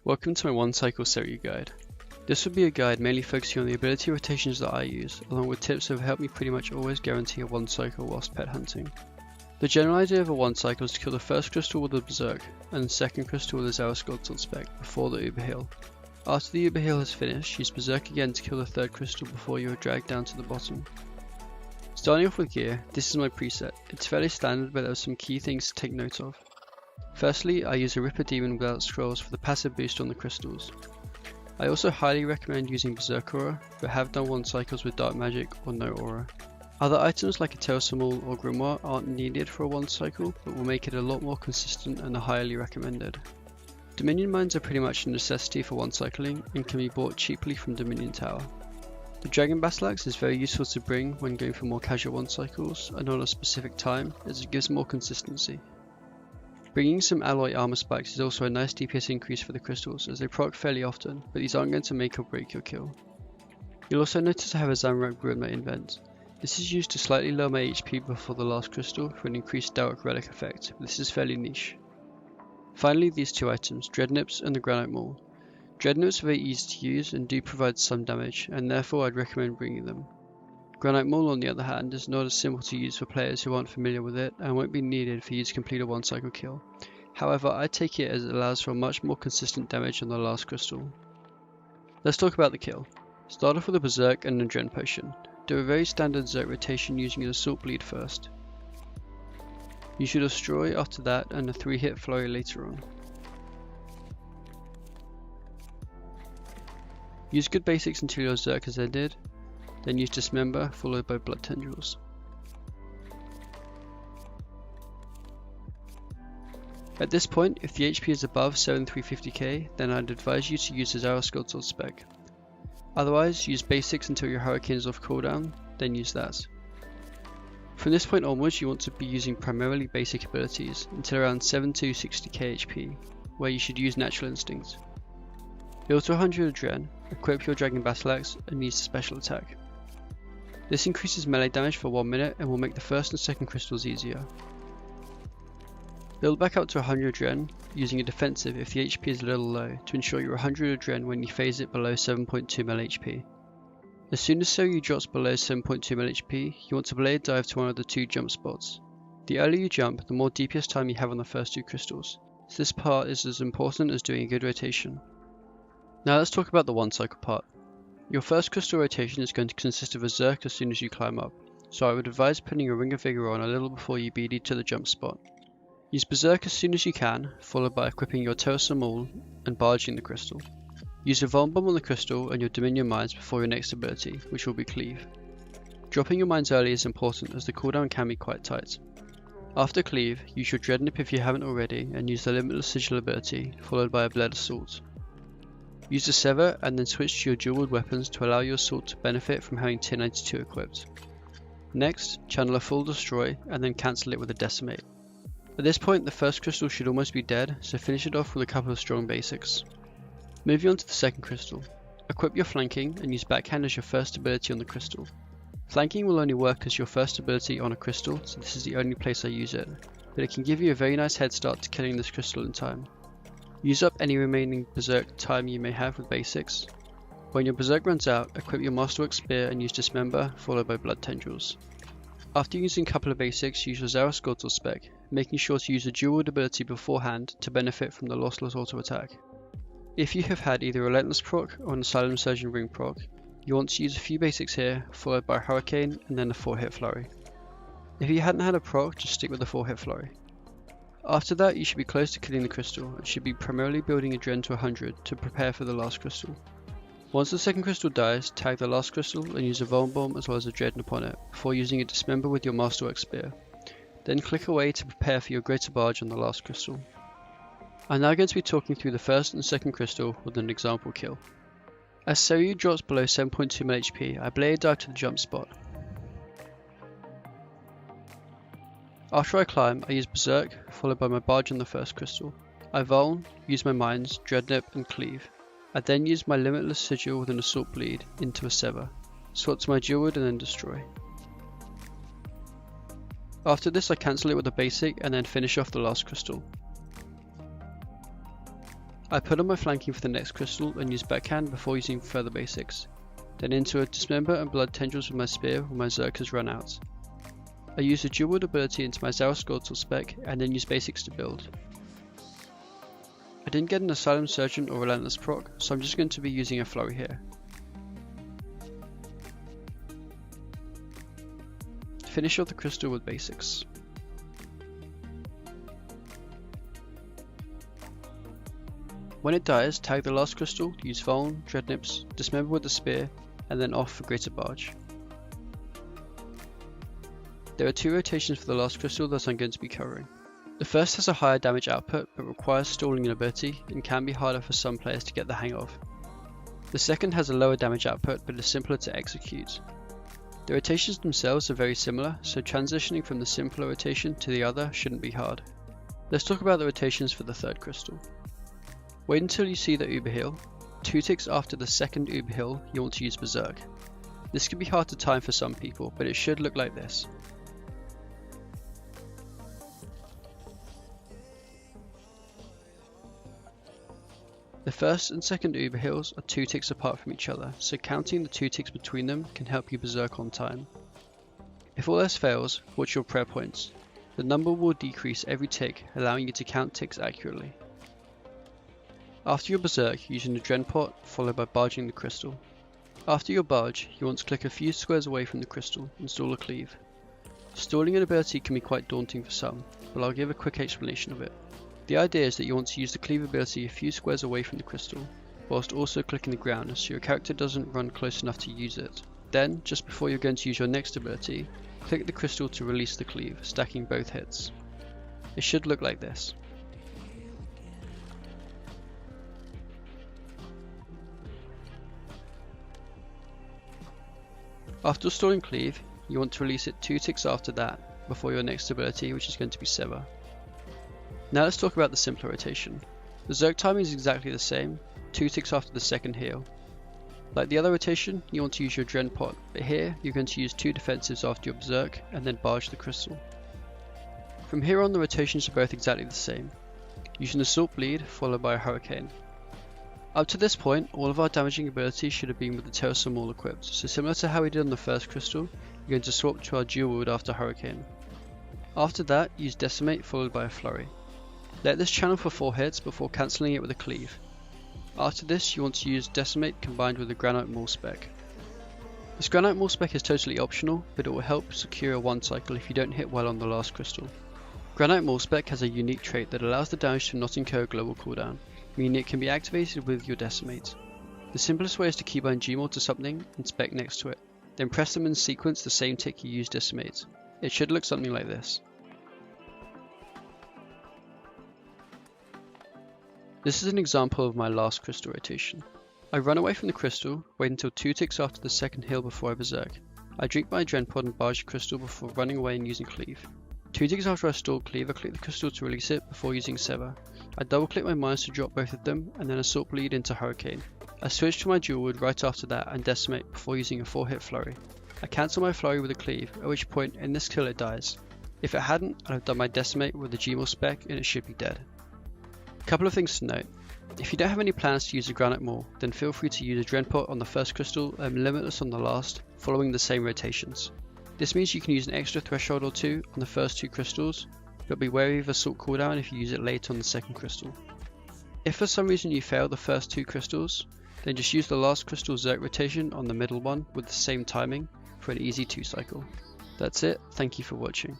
Welcome to my One Cycle Seiryu guide. This will be a guide mainly focusing on the ability rotations that I use, along with tips that have helped me pretty much always guarantee a one cycle whilst pet hunting. The general idea of a one cycle is to kill the first crystal with a berserk, and the second crystal with a Cycle spec before the uber heal. After the uber heal has finished, use berserk again to kill the third crystal before you are dragged down to the bottom. Starting off with gear, this is my preset. It's fairly standard, but there are some key things to take note of. Firstly, I use a Ripper Demon without scrolls for the passive boost on the crystals. I also highly recommend using Berserk Aura, but have done one cycles with Dark Magic or no Aura. Other items like a Tailsumul or Grimoire aren't needed for a one cycle, but will make it a lot more consistent and are highly recommended. Dominion Mines are pretty much a necessity for one cycling and can be bought cheaply from Dominion Tower. The Dragon Basilax is very useful to bring when going for more casual one cycles and on a specific time, as it gives more consistency. Bringing some alloy armor spikes is also a nice DPS increase for the crystals, as they proc fairly often, but these aren't going to make or break your kill. You'll also notice I have a Zamrak Brew in my invent. This is used to slightly lower my HP before the last crystal for an increased Dalek Relic effect, but this is fairly niche. Finally, these two items, Dreadnips and the Granite Maul. Dreadnips are very easy to use and do provide some damage, and therefore I'd recommend bringing them. Granite Maul, on the other hand, is not as simple to use for players who aren't familiar with it and won't be needed for you to complete a one cycle kill. However, I take it as it allows for a much more consistent damage on the last crystal. Let's talk about the kill. Start off with a Berserk and an Adren Potion. Do a very standard Zerk rotation using an Assault Bleed first. You should destroy after that and a 3-hit flurry later on. Use good basics until your Zerk has ended. Then use Dismember, followed by Blood Tendrils. At this point, if the HP is above 7350k, then I'd advise you to use the Cycle spec. Otherwise, use basics until your Hurricane is off cooldown, then use that. From this point onwards, you want to be using primarily basic abilities until around 7260k HP, where you should use Natural Instinct. Build to 100 Adren, equip your Dragon Basilax, and use the special attack. This increases melee damage for 1 minute and will make the first and second crystals easier. Build back up to 100 Adren, using a defensive if the HP is a little low, to ensure you're 100 Adren when you phase it below 7.2 mil HP. As soon as Seiryu drops below 7.2 mil HP, you want to blade dive to one of the two jump spots. The earlier you jump, the more DPS time you have on the first two crystals, so this part is as important as doing a good rotation. Now let's talk about the one cycle part. Your first crystal rotation is going to consist of a Zerk as soon as you climb up, so I would advise putting a Ring of Vigor on a little before you BD to the jump spot. Use Berserk as soon as you can, followed by equipping your Tailsumul and barging the crystal. Use a Vuln Bomb on the crystal and your Dominion Mines before your next ability, which will be Cleave. Dropping your mines early is important as the cooldown can be quite tight. After Cleave, use your Dreadnip if you haven't already and use the Limitless Sigil ability, followed by a Bled Assault. Use the Sever and then switch to your dual wield weapons to allow your assault to benefit from having Tier 92 equipped. Next, channel a full Destroy and then cancel it with a Decimate. At this point the first crystal should almost be dead, so finish it off with a couple of strong basics. Moving on to the second crystal. Equip your Flanking and use Backhand as your first ability on the crystal. Flanking will only work as your first ability on a crystal, so this is the only place I use it, but it can give you a very nice head start to killing this crystal in time. Use up any remaining Berserk time you may have with basics. When your Berserk runs out, equip your Masterwork Spear and use Dismember, followed by Blood Tendrils. After using a couple of basics, use your Cycle spec, making sure to use the dual wield ability beforehand to benefit from the Lossless auto attack. If you have had either Relentless proc or an Asylum Surgeon Ring proc, you want to use a few basics here, followed by a Hurricane and then a 4-hit flurry. If you hadn't had a proc, just stick with the 4-hit flurry. After that, you should be close to killing the crystal and should be primarily building Adren to 100 to prepare for the last crystal. Once the second crystal dies, tag the last crystal and use a Vuln Bomb as well as a Dreadnip on it, before using a Dismember with your Masterwork Spear. Then click away to prepare for your Greater Barge on the last crystal. I'm now going to be talking through the first and second crystal with an example kill. As Seiryu drops below 7.2 mil HP, I blade dive to the jump spot. After I climb, I use Berserk, followed by my barge on the first crystal. I Vuln, use my mines, Dreadnip and Cleave. I then use my Limitless Sigil with an Assault Bleed into a Sever. Swap to my dual wield and then Destroy. After this I cancel it with a basic and then finish off the last crystal. I put on my flanking for the next crystal and use backhand before using further basics, then into a dismember and blood tendrils with my spear when my Zerg has run out. I use a dual wield ability into my Zaraskotl spec and then use basics to build. I didn't get an Asylum Surgeon or Relentless proc, so I'm just going to be using a flurry here. Finish off the crystal with basics. When it dies, tag the last crystal, use Vuln, Dreadnips, dismember with the spear, and then off for Greater Barge. There are 2 rotations for the last crystal that I'm going to be covering. The first has a higher damage output but requires stalling an ability and can be harder for some players to get the hang of. The second has a lower damage output but is simpler to execute. The rotations themselves are very similar, so transitioning from the simpler rotation to the other shouldn't be hard. Let's talk about the rotations for the third crystal. Wait until you see the Uber Heal. 2 ticks after the second Uber Heal, you want to use Berserk. This can be hard to time for some people, but it should look like this. The first and second Uber Heals are 2 ticks apart from each other, so counting the 2 ticks between them can help you Berserk on time. If all else fails, watch your prayer points. The number will decrease every tick, allowing you to count ticks accurately. After your Berserk, using the Dren Pot, followed by barging the crystal. After your barge, you want to click a few squares away from the crystal and stall a cleave. Stalling an ability can be quite daunting for some, but I'll give a quick explanation of it. The idea is that you want to use the cleave ability a few squares away from the crystal, whilst also clicking the ground so your character doesn't run close enough to use it. Then, just before you're going to use your next ability, click the crystal to release the cleave, stacking both hits. It should look like this. After stalling cleave, you want to release it 2 ticks after that, before your next ability, which is going to be Sever. Now let's talk about the simpler rotation. The Zerg timing is exactly the same, 2 ticks after the second heal. Like the other rotation, you want to use your Dren Pot, but here you're going to use 2 defensives after your Berserk and then barge the crystal. From here on the rotations are both exactly the same, using Assault Bleed followed by a Hurricane. Up to this point, all of our damaging abilities should have been with the Terracer Maul equipped, so similar to how we did on the first crystal, we're going to swap to our dual wield after Hurricane. After that, use Decimate followed by a Flurry. Let this channel for 4 hits before cancelling it with a cleave. After this, you want to use Decimate combined with the Granite Maul spec. This Granite Maul spec is totally optional, but it will help secure a 1 cycle if you don't hit well on the last crystal. Granite Maul spec has a unique trait that allows the damage to not incur a global cooldown, meaning it can be activated with your Decimate. The simplest way is to keybind Gmaul to something and spec next to it, then press them in sequence the same tick you use Decimate. It should look something like this. This is an example of my last crystal rotation. I run away from the crystal, wait until 2 ticks after the second heal before I Berserk. I drink my Dren Pod and barge the crystal before running away and using cleave. 2 ticks after I stall cleave, I click the crystal to release it before using Sever. I double click my mines to drop both of them and then Assault Bleed into Hurricane. I switch to my dual wield right after that and Decimate before using a 4-hit flurry. I cancel my flurry with a cleave, at which point in this kill it dies. If it hadn't, I'd have done my Decimate with the Gmaul spec and it should be dead. Couple of things to note. If you don't have any plans to use a Granite Maul, then feel free to use a Dren Pot on the first crystal and Limitless on the last, following the same rotations. This means you can use an extra threshold or 2 on the first 2 crystals, but be wary of Assault cooldown if you use it late on the second crystal. If for some reason you fail the first 2 crystals, then just use the last crystal Zerg rotation on the middle one with the same timing for an easy 2 cycle. That's it, thank you for watching.